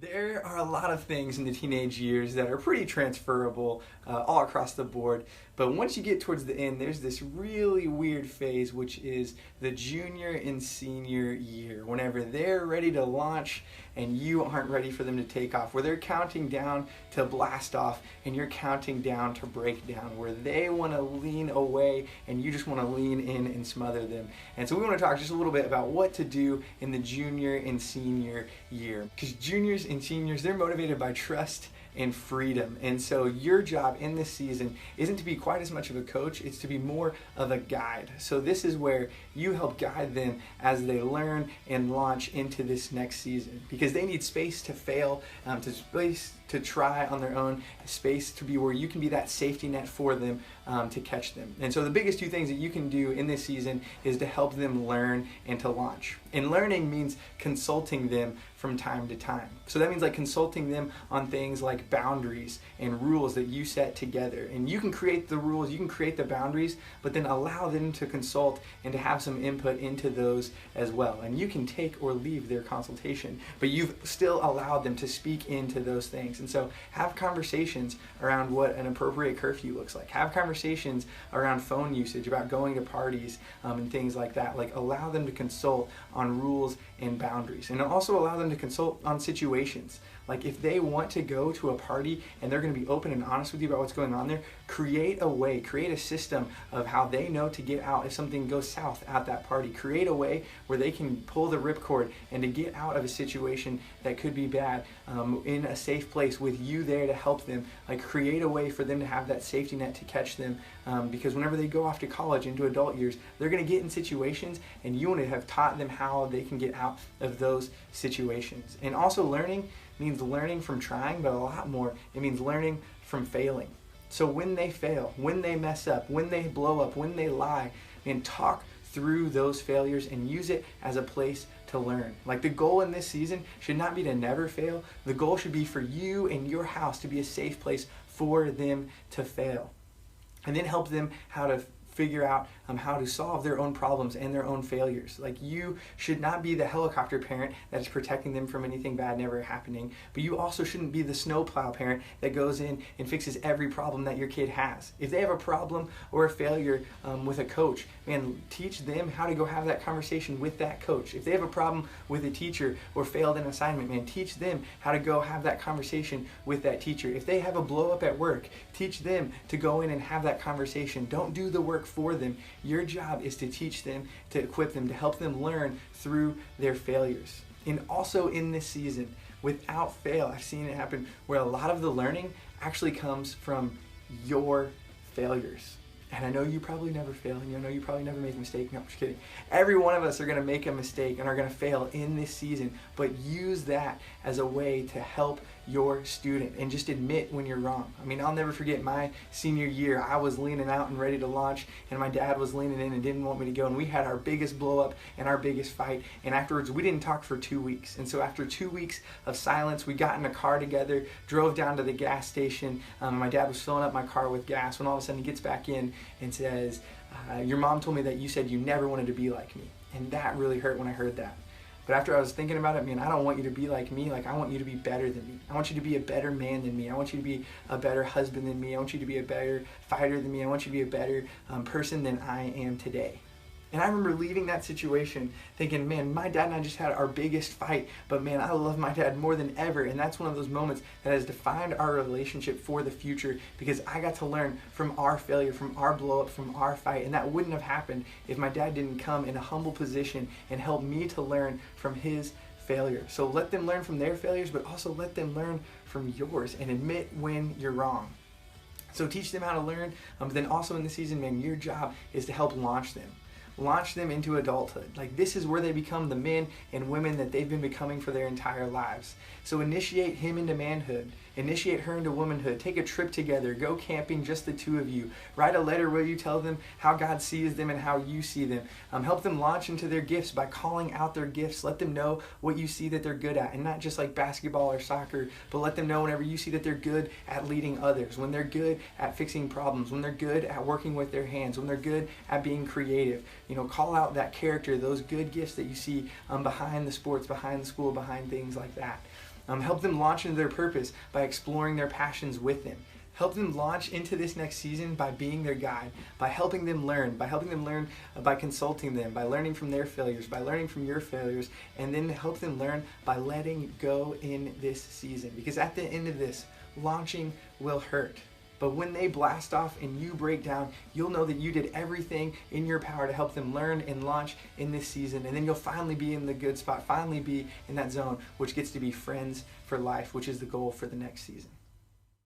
There are a lot of things in the teenage years that are pretty transferable all across the board. But once you get towards the end, there's this really weird phase, which is the junior and senior year, whenever they're ready to launch and you aren't ready for them to take off, where they're counting down to blast off and you're counting down to break down, where they want to lean away and you just want to lean in and smother them. And so we want to talk just a little bit about what to do in the junior and senior year. Because juniors and seniors, they're motivated by trust and freedom. And so your job in this season isn't to be quite as much of a coach, it's to be more of a guide. So this is where you help guide them as they learn and launch into this next season, because they need space to fail, to space to try on their own, space to be where you can be that safety net for them, to catch them. And so the biggest two things that you can do in this season is to help them learn and to launch. And learning means consulting them from time to time. So that means like consulting them on things like boundaries and rules that you set together. And you can create the rules, you can create the boundaries, but then allow them to consult and to have some input into those as well. And you can take or leave their consultation, but you've still allowed them to speak into those things. And so have conversations around what an appropriate curfew looks like. Have conversations around phone usage, about going to parties, and things like that. Like, allow them to consult on rules and boundaries. And also allow them to consult on situations. Like, if they want to go to a party and they're going to be open and honest with you about what's going on there, create a way, create a system of how they know to get out if something goes south at that party. Create a way where they can pull the ripcord and to get out of a situation that could be bad, in a safe place with you there to help them. Like, create a way for them to have that safety net to catch them, because whenever they go off to college, into adult years, they're going to get in situations, and you want to have taught them how they can get out of those situations. And also, learning means learning from trying, but a lot more, it means learning from failing. So when they fail, when they mess up, when they blow up, when they lie, and talk through those failures and use it as a place to learn. Like, the goal in this season should not be to never fail. The goal should be for you and your house to be a safe place for them to fail. And then help them how to figure out how to solve their own problems and their own failures. Like, you should not be the helicopter parent that is protecting them from anything bad never happening, but you also shouldn't be the snowplow parent that goes in and fixes every problem that your kid has. If they have a problem or a failure with a coach, man, teach them how to go have that conversation with that coach. If they have a problem with a teacher or failed an assignment, man, teach them how to go have that conversation with that teacher. If they have a blow up at work, teach them to go in and have that conversation. Don't do the work for them. Your job is to teach them, to equip them, to help them learn through their failures. And also in this season, without fail, I've seen it happen where a lot of the learning actually comes from your failures. And I know you probably never fail, and I know you probably never make a mistake. No, I'm just kidding. Every one of us are going to make a mistake and are going to fail in this season, but use that as a way to help your student and just admit when you're wrong. I mean, I'll never forget my senior year. I was leaning out and ready to launch, and my dad was leaning in and didn't want me to go, and we had our biggest blow up and our biggest fight, and afterwards we didn't talk for 2 weeks. And so after 2 weeks of silence, we got in a car together, drove down to the gas station. My dad was filling up my car with gas when all of a sudden he gets back in and says, your mom told me that you said you never wanted to be like me. And that really hurt when I heard that. But after I was thinking about it, man, I don't want you to be like me. Like, I want you to be better than me. I want you to be a better man than me. I want you to be a better husband than me. I want you to be a better fighter than me. I want you to be a better person than I am today. And I remember leaving that situation thinking, man, my dad and I just had our biggest fight, but man, I love my dad more than ever. And that's one of those moments that has defined our relationship for the future, because I got to learn from our failure, from our blow up, from our fight. And that wouldn't have happened if my dad didn't come in a humble position and help me to learn from his failure. So let them learn from their failures, but also let them learn from yours and admit when you're wrong. So teach them how to learn, but then also in the season, man, your job is to help launch them. Launch them into adulthood. Like, this is where they become the men and women that they've been becoming for their entire lives. So initiate him into manhood. Initiate her into womanhood. Take a trip together. Go camping, just the two of you. Write a letter where you tell them how God sees them and how you see them. Help them launch into their gifts by calling out their gifts. Let them know what you see that they're good at, and not just like basketball or soccer, but let them know whenever you see that they're good at leading others, when they're good at fixing problems, when they're good at working with their hands, when they're good at being creative. Call out that character, those good gifts that you see behind the sports, behind the school, behind things like that. Help them launch into their purpose by exploring their passions with them. Help them launch into this next season by being their guide, by helping them learn, by consulting them, by learning from their failures, by learning from your failures, and then help them learn by letting go in this season. Because at the end of this, launching will hurt. But when they blast off and you break down, you'll know that you did everything in your power to help them learn and launch in this season. And then you'll finally be in the good spot, finally be in that zone, which gets to be friends for life, which is the goal for the next season.